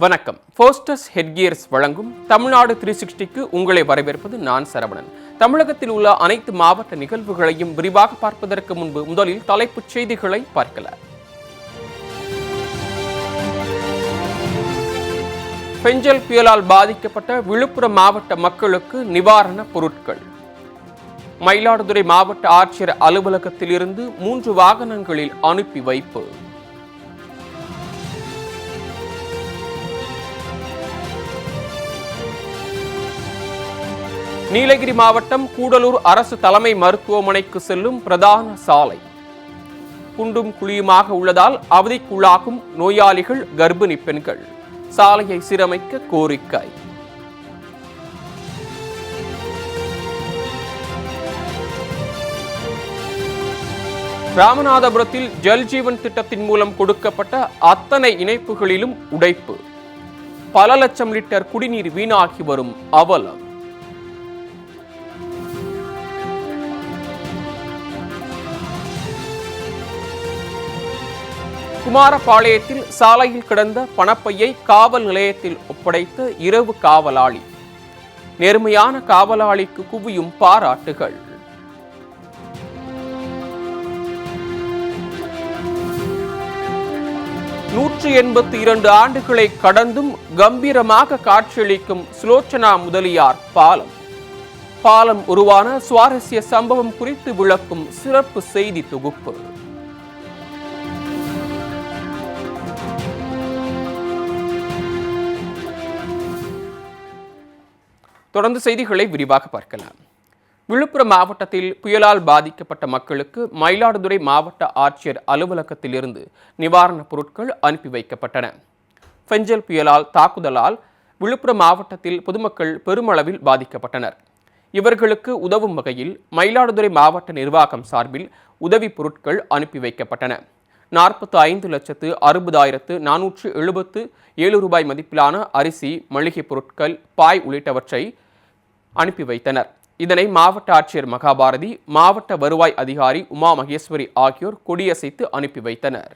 வணக்கம். ஃபோஸ்டஸ் ஹெட்கியர்ஸ் வழங்கும் தமிழ்நாடு 360க்கு உங்களை வரவேற்பது நான் சரவணன். தமிழகத்தில் உள்ள அனைத்து மாவட்ட நிகழ்வுகளையும் விரிவாக பார்ப்பதற்கு முன்பு முதலில் தலைப்புச் செய்திகளை பார்க்கலாம். பெஞ்சல் புயலால் பாதிக்கப்பட்ட விழுப்புரம் மாவட்ட மக்களுக்கு நிவாரண பொருட்கள். மயிலாடுதுறை மாவட்ட ஆட்சியர் அலுவலகத்தில் இருந்து 3 வாகனங்களில் அனுப்பி வைப்பு. நீலகிரி மாவட்டம் கூடலூர் அரசு தலைமை மருத்துவமனைக்கு செல்லும் பிரதான சாலை குண்டும் குழியுமாக உள்ளதால் அவதிக்குள்ளாகும் நோயாளிகள், கர்ப்பிணி பெண்கள். சாலையை சீரமைக்க கோரிக்கை. ராமநாதபுரத்தில் ஜல்ஜீவன் திட்டத்தின் மூலம் கொடுக்கப்பட்ட அத்தனை இணைப்புகளிலும் உடைப்பு. பல லட்சம் லிட்டர் குடிநீர் வீணாகி வரும் அவலம். குமாரபாளையத்தில் சாலையில் கிடந்த பணப்பையை காவல் நிலையத்தில் ஒப்படைத்த இரவு காவலாளி. நேர்மையான காவலாளிக்கு குவியும் பாராட்டுகள். நூற்று 82 ஆண்டுகளை கடந்தும் கம்பீரமாக காட்சியளிக்கும் சுலோச்சனா முதலியார் பாலம். பாலம் உருவான சுவாரஸ்ய சம்பவம் குறித்து விளக்கும் சிறப்பு செய்தி தொகுப்பு. தொடர்ந்து செய்திகளை விரிவாக பார்க்கலாம். விழுப்புரம் மாவட்டத்தில் புயலால் பாதிக்கப்பட்ட மக்களுக்கு மயிலாடுதுறை மாவட்ட ஆட்சியர் அலுவலகத்தில் இருந்து நிவாரணப் பொருட்கள் அனுப்பி வைக்கப்பட்டன. பெஞ்சல் புயலால் தாக்குதலால் விழுப்புரம் மாவட்டத்தில் பொதுமக்கள் பெருமளவில் பாதிக்கப்பட்டனர். இவர்களுக்கு உதவும் வகையில் மயிலாடுதுறை மாவட்ட நிர்வாகம் சார்பில் உதவி பொருட்கள் அனுப்பி வைக்கப்பட்டன. 45,60,477 ரூபாய் மதிப்பிலான அரிசி, மளிகை பொருட்கள், பாய் உள்ளிட்டவற்றை அனுப்பி வைத்தனர். இதனை மாவட்ட ஆட்சியர் மகாபாரதி, மாவட்ட வருவாய் அதிகாரி உமா மகேஸ்வரி ஆகியோர் கொடியசைத்து அனுப்பி வைத்தனர்.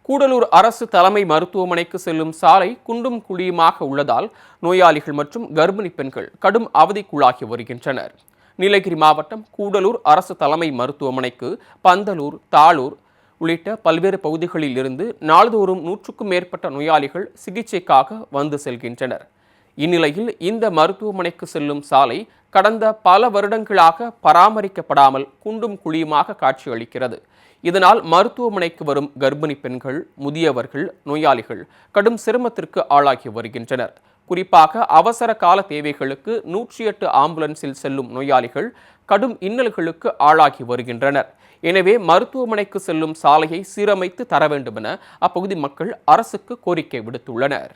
கூடலூர் அரசு தலைமை மருத்துவமனைக்கு செல்லும் சாலை குண்டும் குழியுமாக உள்ளதால் நோயாளிகள் மற்றும் கர்ப்பிணி பெண்கள் கடும் அவதிக்குள்ளாகி வருகின்றனர். நீலகிரி மாவட்டம் கூடலூர் அரசு தலைமை மருத்துவமனைக்கு பந்தலூர், தாளூர் உள்ளிட்ட பல்வேறு பகுதிகளில் இருந்து நாள்தோறும் 100க்கும் மேற்பட்ட நோயாளிகள் சிகிச்சைக்காக வந்து செல்கின்றனர். இந்நிலையில் இந்த மருத்துவமனைக்கு செல்லும் சாலை கடந்த பல வருடங்களாக பராமரிக்கப்படாமல் குண்டும் குழியுமாக காட்சியளிக்கிறது. இதனால் மருத்துவமனைக்கு வரும் கர்ப்பிணி பெண்கள், முதியவர்கள், நோயாளிகள் கடும் சிரமத்திற்கு ஆளாகி வருகின்றனர். குறிப்பாக அவசர கால தேவைகளுக்கு 108 ஆம்புலன்ஸில் செல்லும் நோயாளிகள் கடும் இன்னல்களுக்கு ஆளாகி வருகின்றனர். எனவே மருத்துவமனைக்கு செல்லும் சாலையை சீரமைத்து தர வேண்டும் என அப்பகுதி மக்கள் அரசுக்கு கோரிக்கை விடுத்துள்ளனர்.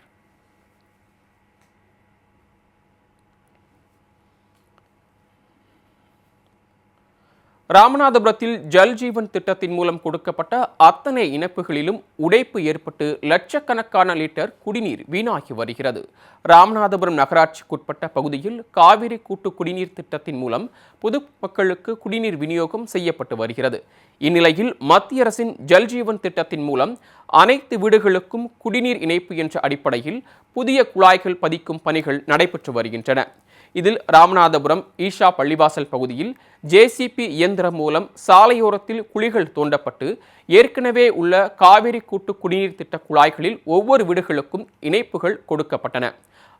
ராமநாதபுரத்தில் ஜல்ஜீவன் திட்டத்தின் மூலம் கொடுக்கப்பட்ட அத்தனை இணைப்புகளிலும் உடைப்பு ஏற்பட்டு லட்சக்கணக்கான லிட்டர் குடிநீர் வீணாகி வருகிறது. ராமநாதபுரம் நகராட்சிக்குட்பட்ட பகுதியில் காவிரி கூட்டு குடிநீர் திட்டத்தின் மூலம் பொதுமக்களுக்கு குடிநீர் விநியோகம் செய்யப்பட்டு வருகிறது. இந்நிலையில் மத்திய அரசின் ஜல்ஜீவன் திட்டத்தின் மூலம் அனைத்து வீடுகளுக்கும் குடிநீர் இணைப்பு என்ற அடிப்படையில் புதிய குழாய்கள் பதிக்கும் பணிகள் நடைபெற்று வருகின்றன. இதில் ராமநாதபுரம் ஈஷா பள்ளிவாசல் பகுதியில் ஜேசிபி இயந்திரம் மூலம் சாலையோரத்தில் குழிகள் தோண்டப்பட்டு ஏற்கனவே உள்ள காவிரி கூட்டு குடிநீர் திட்ட குழாய்களில் ஒவ்வொரு வீடுகளுக்கும் இணைப்புகள் கொடுக்கப்பட்டன.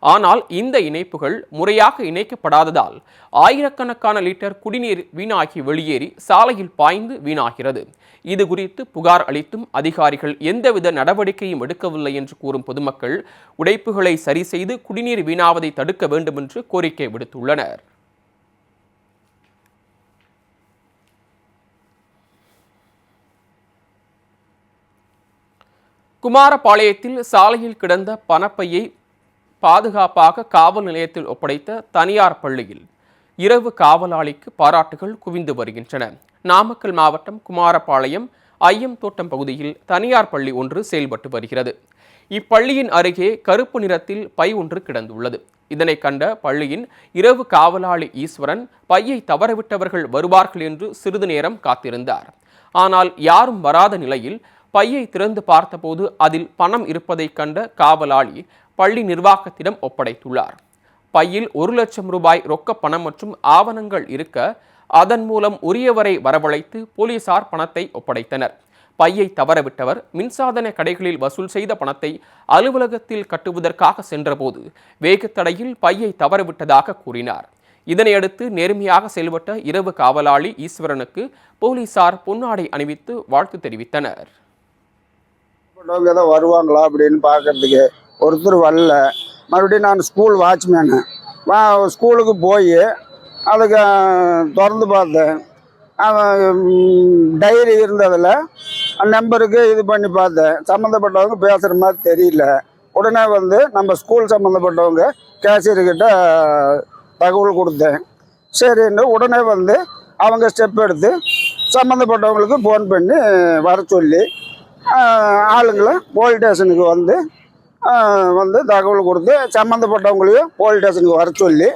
ஆனால் இந்த இணைப்புகள் முறையாக இணைக்கப்படாததால் ஆயிரக்கணக்கான லிட்டர் குடிநீர் வீணாகி வெளியேறி சாலையில் பாய்ந்து வீணாகிறது. இது குறித்து புகார் அளித்தும் அதிகாரிகள் எந்தவித நடவடிக்கையும் எடுக்கவில்லை என்று கூறும் பொதுமக்கள் உடைப்புகளை சரி செய்து குடிநீர் வீணாவதை தடுக்க வேண்டும் என்று கோரிக்கை விடுத்துள்ளனர். குமாரபாளையத்தில் சாலையில் கிடந்த பணப்பையை பாதுகாப்பாக காவல் நிலையத்தில் ஒப்படைத்த தனியார் பள்ளியில் இரவு காவலாளிக்கு பாராட்டுகள் குவிந்து வருகின்றன. நாமக்கல் மாவட்டம் குமாரபாளையம் ஐயம் தோட்டம் பகுதியில் தனியார் பள்ளி ஒன்று செயல்பட்டு வருகிறது. இப்பள்ளியின் அருகே கருப்பு நிறத்தில் பை ஒன்று கிடந்துள்ளது. இதனை கண்ட பள்ளியின் இரவு காவலாளி ஈஸ்வரன் பையை தவறவிட்டவர்கள் வருவார்கள் என்று சிறிது நேரம் காத்திருந்தார். ஆனால் யாரும் வராத நிலையில் பையை திறந்து பார்த்தபோது அதில் பணம் இருப்பதை கண்ட காவலாளி பள்ளி நிர்வாகத்திடம் ஒப்படைத்துள்ளார். பையில் 1 லட்சம் ரூபாய் ரொக்க பணம் மற்றும் ஆவணங்கள் இருக்க அதன் மூலம் உரியவரை வரவழைத்து போலீசார் பணத்தை ஒப்படைத்தனர். பையை தவறவிட்டவர் மின்சாதன கடைகளில் வசூல் செய்த பணத்தை அலுவலகத்தில் கட்டுவதற்காக சென்றபோது வேகத்தடையில் பையை தவறவிட்டதாக கூறினார். இதனையடுத்து நேர்மையாக செயல்பட்ட இரவு காவலாளி ஈஸ்வரனுக்கு போலீசார் பொன்னாடை அணிவித்து வாழ்த்து தெரிவித்தனர். வருவாங்களா அப்படின்னு பார்க்கறதுக்கு ஒருத்தர் வரல. மறுபடியும் நான் ஸ்கூல் வாட்ச்மேனு ஸ்கூலுக்கு போய் அதுக்கு திறந்து பார்த்தேன். டைரி இருந்ததில் நம்பருக்கு இது பண்ணி பார்த்தேன். சம்மந்தப்பட்டவங்க பேசுகிற மாதிரி தெரியல. உடனே நம்ம ஸ்கூல் சம்மந்தப்பட்டவங்க கேஷியர்கிட்ட தகவல் கொடுத்தேன். சரின்னு உடனே அவங்க ஸ்டெப் எடுத்து சம்மந்தப்பட்டவங்களுக்கு ஃபோன் பண்ணி வர சொல்லி ஆளுங்களை போலீஸ் ஸ்டேஷனுக்கு தகவல் கொடுத்து சம்மந்தப்பட்டவங்களையும் போலீஸ் ஸ்டேஷனுக்கு வர சொல்லி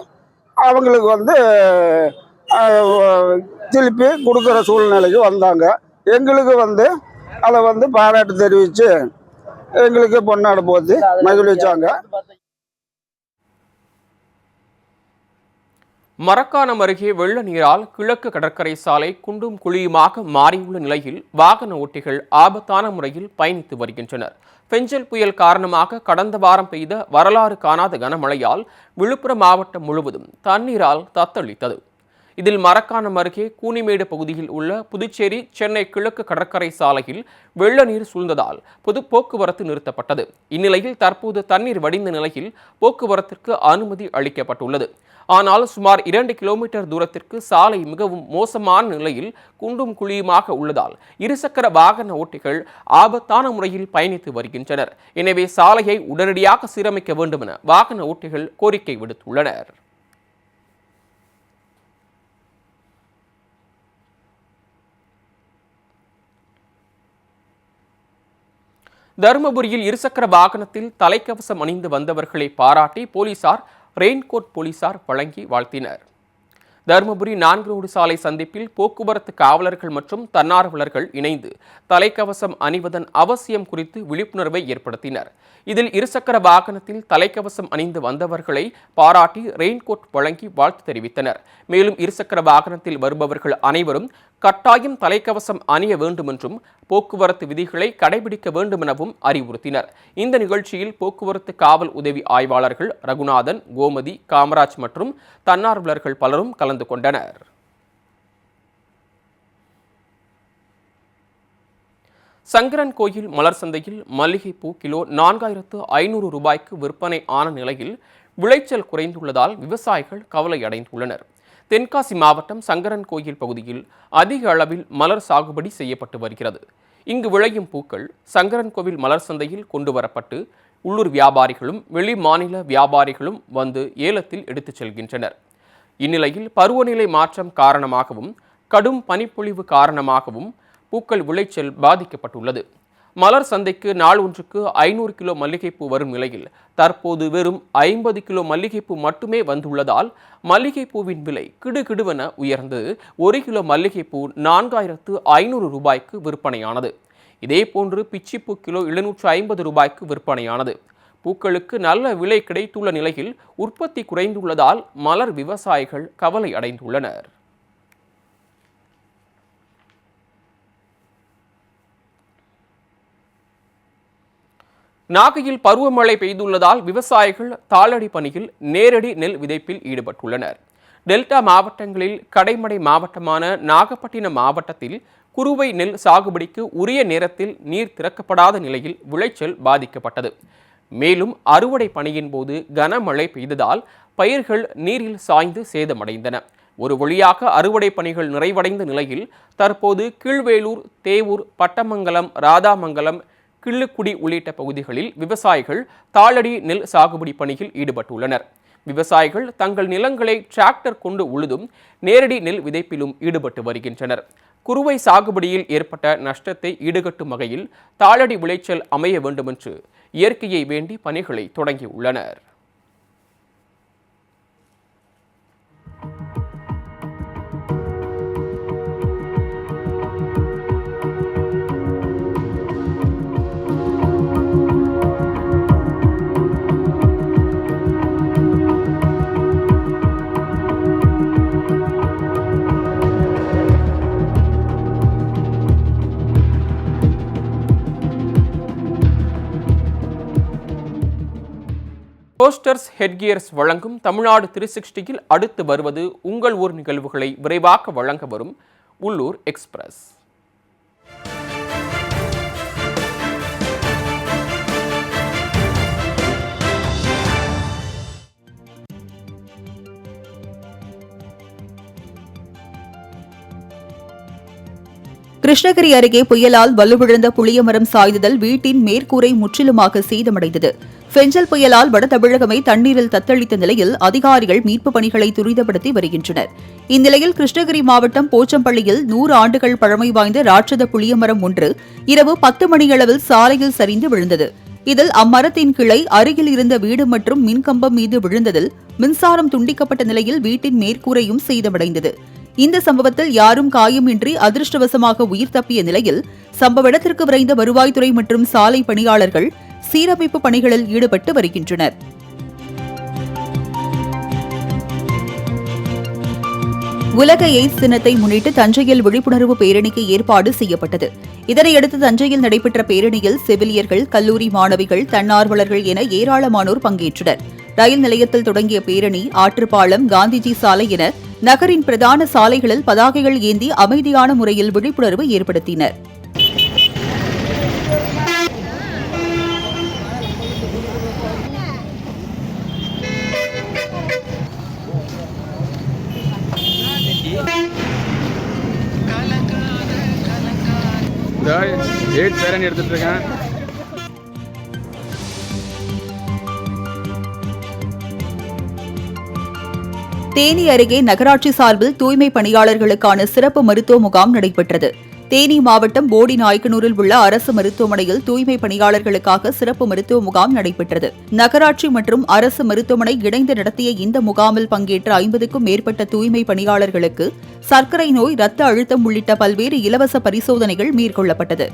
அவங்களுக்கு திருப்பி கொடுக்குற சூழ்நிலைக்கு வந்தாங்க. எங்களுக்கு அதை பாராட்டு தெரிவித்து எங்களுக்கு பொன்னாடை போட்டு மகிழ்விச்சாங்க. மரக்காணம் அருகே வெள்ள நீரால் கிழக்கு கடற்கரை சாலை குண்டும் குழியுமாக மாறியுள்ள நிலையில் வாகன ஓட்டிகள் ஆபத்தான முறையில் பயணித்து வருகின்றனர். பெஞ்சல் புயல் காரணமாக கடந்த வாரம் பெய்த வரலாறு காணாத கனமழையால் விழுப்புரம் மாவட்டம் முழுவதும் தண்ணீரால் தத்தளித்தது. இதில் மரக்காணம் அருகே கூனிமேடு பகுதியில் உள்ள புதுச்சேரி சென்னை கிழக்கு கடற்கரை சாலையில் வெள்ள நீர் சூழ்ந்ததால் பொது போக்குவரத்து நிறுத்தப்பட்டது. இந்நிலையில் தற்போது தண்ணீர் வடிந்த நிலையில் போக்குவரத்திற்கு அனுமதி அளிக்கப்பட்டுள்ளது. ஆனால் சுமார் 2 கிலோமீட்டர் தூரத்திற்கு சாலை மிகவும் மோசமான நிலையில் குண்டும் குழியுமாக உள்ளதால் இருசக்கர வாகன ஓட்டிகள் ஆபத்தான முறையில் பயணித்து வருகின்றனர். எனவே சாலையை உடனடியாக சீரமைக்க வேண்டும் என வாகன ஓட்டிகள் கோரிக்கை விடுத்துள்ளனர். தருமபுரியில் இருசக்கர வாகனத்தில் தலைக்கவசம் அணிந்து வந்தவர்களை பாராட்டி போலீசார் ரெயின்கோட் வழங்கி வாழ்த்தினர். தருமபுரி 4 ரோடு சாலை சந்திப்பில் போக்குவரத்து காவலர்கள் மற்றும் தன்னார்வலர்கள் இணைந்து தலைக்கவசம் அணிவதன் அவசியம் குறித்து விழிப்புணர்வை ஏற்படுத்தினர். இதில் இருசக்கர வாகனத்தில் தலைக்கவசம் அணிந்து வந்தவர்களை பாராட்டி ரெயின்கோட் வழங்கி வாழ்த்து தெரிவித்தனர். மேலும் இருசக்கர வாகனத்தில் வருபவர்கள் அனைவரும் கட்டாயம் தலைக்கவசம் அணிய வேண்டும் என்றும் போக்குவரத்து விதிகளை கடைபிடிக்க வேண்டும் எனவும் அறிவுறுத்தினர். இந்த நிகழ்ச்சியில் போக்குவரத்து காவல் உதவி ஆய்வாளர்கள் ரகுநாதன், கோமதி, காமராஜ் மற்றும் தன்னார்வலர்கள் பலரும் கலந்து கொண்டனர். சங்கரன் கோயில் மலர் சந்தையில் மல்லிகைப்பூ கிலோ 4500 ரூபாய்க்கு விற்பனை ஆன நிலையில் விளைச்சல் குறைந்துள்ளதால் விவசாயிகள் கவலை அடைந்துள்ளனர். தென்காசி மாவட்டம் சங்கரன் கோயில் பகுதியில் அதிக அளவில் மலர் சாகுபடி செய்யப்பட்டு வருகிறது. இங்கு விளையும் பூக்கள் சங்கரன் கோவில் மலர் சந்தையில் கொண்டு வரப்பட்டு உள்ளூர் வியாபாரிகளும் வெளி மாநில வியாபாரிகளும் ஏலத்தில் எடுத்துச் செல்கின்றனர். இந்நிலையில் பருவநிலை மாற்றம் காரணமாகவும் கடும் பனிப்பொழிவு காரணமாகவும் பூக்கள் விளைச்சல் பாதிக்கப்பட்டுள்ளது. மலர் சந்தைக்கு நாள் ஒன்றுக்கு 500 கிலோ மல்லிகைப்பூ வரும் நிலையில் தற்போது வெறும் 50 கிலோ மல்லிகைப்பூ மட்டுமே வந்துள்ளதால் மல்லிகைப்பூவின் விலை கிடுகிடுவென உயர்ந்து 1 கிலோ மல்லிகைப்பூ 4500 ரூபாய்க்கு விற்பனையானது. இதேபோன்று பிச்சிப்பூ கிலோ 750 ரூபாய்க்கு விற்பனையானது. பூக்களுக்கு நல்ல விலை கிடைத்துள்ள நிலையில் உற்பத்தி குறைந்துள்ளதால் மலர் விவசாயிகள் கவலை அடைந்துள்ளனர். நாகையில் பருவமழை பெய்துள்ளதால் விவசாயிகள் தாளடி பணியில் நேரடி நெல் விதைப்பில் ஈடுபட்டுள்ளனர். டெல்டா மாவட்டங்களில் கடைமடை மாவட்டமான நாகப்பட்டினம் மாவட்டத்தில் குறுவை நெல் சாகுபடிக்கு உரிய நேரத்தில் நீர் திறக்கப்படாத நிலையில் விளைச்சல் பாதிக்கப்பட்டது. மேலும் அறுவடை பணியின் போது கனமழை பெய்ததால் பயிர்கள் நீரில் சாய்ந்து சேதமடைந்தன. ஒரு வழியாக அறுவடை பணிகள் நிறைவடைந்த நிலையில் தற்போது கீழ்வேலூர், தேவூர், பட்டமங்கலம், ராதாமங்கலம், கிள்ளுக்குடி உள்ளிட்ட பகுதிகளில் விவசாயிகள் தாளடி நெல் சாகுபடி பணியில் ஈடுபட்டுள்ளனர். விவசாயிகள் தங்கள் நிலங்களை டிராக்டர் கொண்டு உழுதும் நேரடி நெல் விதைப்பிலும் ஈடுபட்டு வருகின்றனர். குறுவை சாகுபடியில் ஏற்பட்ட நஷ்டத்தை ஈடுகட்டும் வகையில் தாளடி விளைச்சல் அமைய வேண்டுமென்று இயற்கையை வேண்டி பணிகளை தொடங்கியுள்ளனர். ஃபோஸ்டர்ஸ் ஹெட்கியர்ஸ் வழங்கும் தமிழ்நாடு 360யில் அடுத்து வருவது உங்கள் ஊர் நிகழ்வுகளை விரைவாக வழங்க வரும் உள்ளூர் எக்ஸ்பிரஸ். கிருஷ்ணகிரி அருகே புயலால் வலுவிழந்த புளியமரம் சாய்ந்ததால் வீட்டின் மேற்கூரை முற்றிலுமாக சேதமடைந்தது. பெஞ்சல் புயலால் வட தமிழகமே தண்ணீரில் தத்தளித்த நிலையில் அதிகாரிகள் மீட்புப் பணிகளை துரிதப்படுத்தி வருகின்றனர். இந்நிலையில் கிருஷ்ணகிரி மாவட்டம் போச்சம்பள்ளியில் 100 ஆண்டுகள் பழமை வாய்ந்த ராட்சத புளியமரம் ஒன்று இரவு 10 மணியளவில் சாலையில் சரிந்து விழுந்தது. இதில் அம்மரத்தின் கிளை அருகில் இருந்த வீடு மற்றும் மின்கம்பம் மீது விழுந்ததில் மின்சாரம் துண்டிக்கப்பட்ட நிலையில் வீட்டின் மேற்கூரையும் சேதமடைந்தது. இந்த சம்பவத்தில் யாரும் காயமின்றி அதிர்ஷ்டவசமாக உயிர் தப்பிய நிலையில் சம்பவ இடத்திற்கு விரைந்த வருவாய்த்துறை மற்றும் சாலை பணியாளர்கள் சீரமைப்பு பணிகளில் ஈடுபட்டு வருகின்றனர். உலக எய்ட்ஸ் தினத்தை முன்னிட்டு தஞ்சையில் விழிப்புணர்வு பேரணிக்கு ஏற்பாடு செய்யப்பட்டது. இதனையடுத்து தஞ்சையில் நடைபெற்ற பேரணியில் செவிலியர்கள், கல்லூரி மாணவிகள், தன்னார்வலர்கள் என ஏராளமானோர் பங்கேற்றனர். ரயில் நிலையத்தில் தொடங்கிய பேரணி ஆற்றுப்பாலம், காந்திஜி சாலை என நகரின் பிரதான சாலைகளில் பதாகைகள் ஏந்தி அமைதியான முறையில் விழிப்புணர்வு ஏற்படுத்தினர். எடுத்துட்டு இருக்கேன். தேனி அருகே நகராட்சி சார்பில் தூய்மை பணியாளர்களுக்கான சிறப்பு மருத்துவ முகாம் நடைபெற்றது. தேனி மாவட்டம் போடி நாயக்கனூரில் உள்ள அரசு மருத்துவமனையில் தூய்மை பணியாளர்களுக்காக சிறப்பு மருத்துவ முகாம் நடைபெற்றது. நகராட்சி மற்றும் அரசு மருத்துவமனை இணைந்து நடத்திய இந்த முகாமில் பங்கேற்ற 50க்கும் மேற்பட்ட தூய்மை பணியாளர்களுக்கு சர்க்கரை நோய், இரத்த அழுத்தம் உள்ளிட்ட பல்வேறு இலவச பரிசோதனைகள் மேற்கொள்ளப்பட்டது.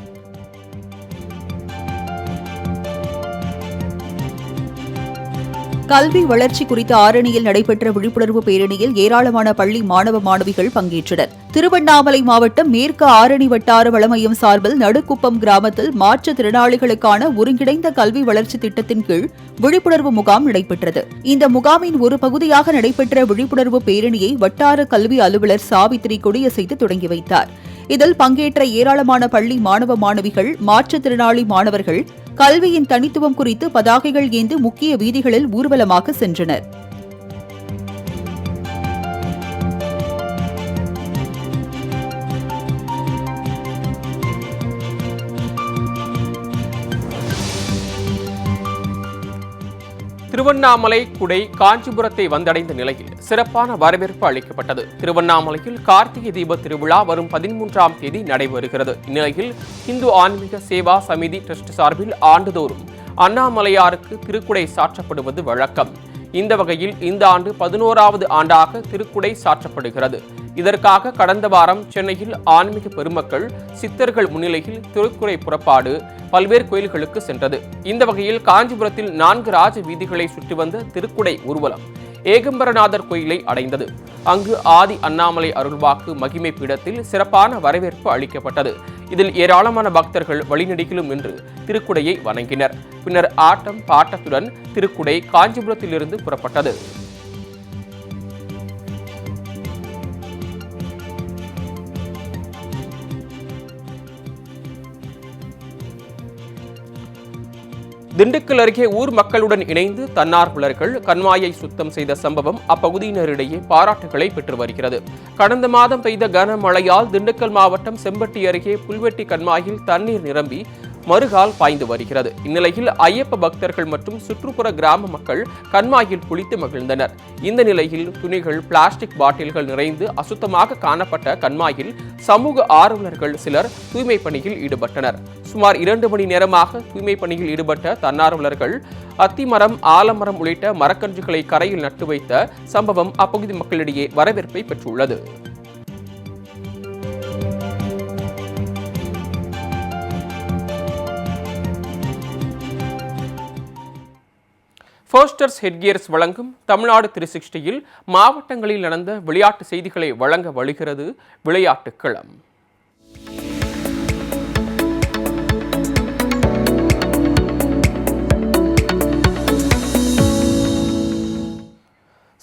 கல்வி வளர்ச்சி குறித்த ஆரணியில் நடைபெற்ற விழிப்புணர்வு பேரணியில் ஏராளமான பள்ளி மாணவ மாணவிகள் பங்கேற்றனர். திருவண்ணாமலை மாவட்டம் மேற்கு ஆரணி வட்டார வளமையம் சார்பில் நடுக்குப்பம் கிராமத்தில் மாற்றுத்திறனாளிகளுக்கான ஒருங்கிணைந்த கல்வி வளர்ச்சி திட்டத்தின் கீழ் விழிப்புணர்வு முகாம் நடைபெற்றது. இந்த முகாமின் ஒரு பகுதியாக நடைபெற்ற விழிப்புணர்வு பேரணியை வட்டார கல்வி அலுவலர் சாவித்திரி கொடியசைத்து தொடங்கி வைத்தார். இதில் பங்கேற்ற ஏராளமான பள்ளி மாணவ மாணவிகள், மாற்றுத்திறனாளி மாணவர்கள் கல்வியின் தனித்துவம் குறித்து பதாகைகள் ஏந்தி முக்கிய வீதிகளில் ஊர்வலமாக சென்றனர். திருவண்ணாமலை குடை காஞ்சிபுரத்தை வந்தடைந்த நிலையில் சிறப்பான வரவேற்பு அளிக்கப்பட்டது. திருவண்ணாமலையில் கார்த்திகை தீப திருவிழா வரும் 13ஆம் தேதி நடைபெறுகிறது. இந்நிலையில் இந்து ஆன்மீக சேவா சமிதி டிரஸ்ட் சார்பில் ஆண்டுதோறும் அண்ணாமலையாருக்கு திருக்குடை சாற்றப்படுவது வழக்கம். இந்த வகையில் இந்த ஆண்டு 11வது ஆண்டாக திருக்குடை சாற்றப்படுகிறது. இதற்காக கடந்த வாரம் சென்னையில் ஆன்மீக பெருமக்கள், சித்தர்கள் முன்னிலையில் திருக்குடை புறப்பாடு பல்வேறு கோயில்களுக்கு சென்றது. இந்த வகையில் காஞ்சிபுரத்தில் 4 ராஜ வீதிகளை சுற்றி வந்த திருக்குடை ஊர்வலம் ஏகம்பரநாதர் கோயிலை அடைந்தது. அங்கு ஆதி அண்ணாமலை அருள்வாக்கு மகிமை பீடத்தில் சிறப்பான வரவேற்பு அளிக்கப்பட்டது. இதில் ஏராளமான பக்தர்கள் வழிநெடுகிலும் நின்று திருக்குடையை வணங்கினர். பின்னர் ஆட்டம் பாட்டத்துடன் திருக்குடை காஞ்சிபுரத்திலிருந்து புறப்பட்டது. திண்டுக்கல் அருகே ஊர் மக்களுடன் இணைந்து தன்னார்வலர்கள் கண்மாயை சுத்தம் செய்த சம்பவம் அப்பகுதியினரிடையே பாராட்டுகளை பெற்று வருகிறது. கடந்த மாதம் பெய்த கனமழையால் திண்டுக்கல் மாவட்டம் செம்பட்டி அருகே புல்வெட்டி கண்மாயில் தண்ணீர் நிரம்பி மறுகால் பாய்ந்து வருகிறது. இந்நிலையில் ஐயப்ப பக்தர்கள் மற்றும் சுற்றுப்புற கிராம மக்கள் கண்மாயில் குளித்து மகிழ்ந்தனர். இந்த நிலையில் துணிகள், பிளாஸ்டிக் பாட்டில்கள் நிறைந்து அசுத்தமாக காணப்பட்ட கண்மாயில் சமூக ஆர்வலர்கள் சிலர் தூய்மை பணியில் ஈடுபட்டனர். சுமார் 2 மணி நேரமாக தூய்மை பணியில் ஈடுபட்ட தன்னார்வலர்கள் அத்திமரம், ஆலமரம் உள்ளிட்ட மரக்கன்றுகளை கரையில் நட்டு வைத்த சம்பவம் அப்பகுதி மக்களிடையே வரவேற்பை பெற்றுள்ளது. ஃபோஸ்டர்ஸ் ஹெட்கியர்ஸ் வழங்கும் தமிழ்நாடு 360யில் மாவட்டங்களில் நடந்த விளையாட்டு செய்திகளை வழங்க வருகிறது விளையாட்டுக் களம்.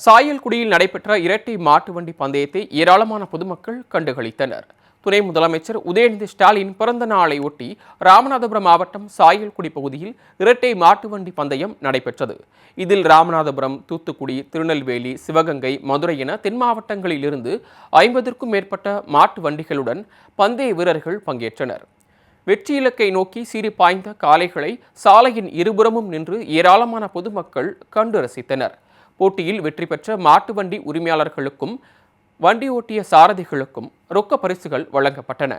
சாயல்குடியில் நடைபெற்ற இரட்டை மாட்டு வண்டி பந்தயத்தை ஏராளமான பொதுமக்கள் கண்டுகளித்தனர். துணை முதலமைச்சர் உதயநிதி ஸ்டாலின் பிறந்த நாளை ஒட்டி ராமநாதபுரம் மாவட்டம் சாயல்குடி பகுதியில் இரட்டை மாட்டு வண்டி பந்தயம் நடைபெற்றது. இதில் ராமநாதபுரம், தூத்துக்குடி, திருநெல்வேலி, சிவகங்கை, மதுரை என தென் மாவட்டங்களில் இருந்து 50க்கும் மேற்பட்ட மாட்டு வண்டிகளுடன் பந்தய வீரர்கள் பங்கேற்றனர். வெற்றி இலக்கை நோக்கி சீறி பாய்ந்த காளைகளை சாலையின் இருபுறமும் நின்று ஏராளமான பொதுமக்கள் கண்டு ரசித்தனர். போட்டியில் வெற்றி பெற்ற மாட்டு வண்டி உரிமையாளர்களுக்கும் வண்டி ஓட்டிய சாரதிகளுக்கும் ரொக்க பரிசுகள் வழங்கப்பட்டன.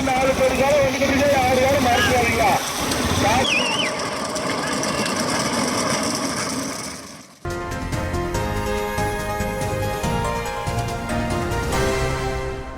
நாலு பேருக்காக 1 ஆறு காலம் மாற்றி வரீங்களா?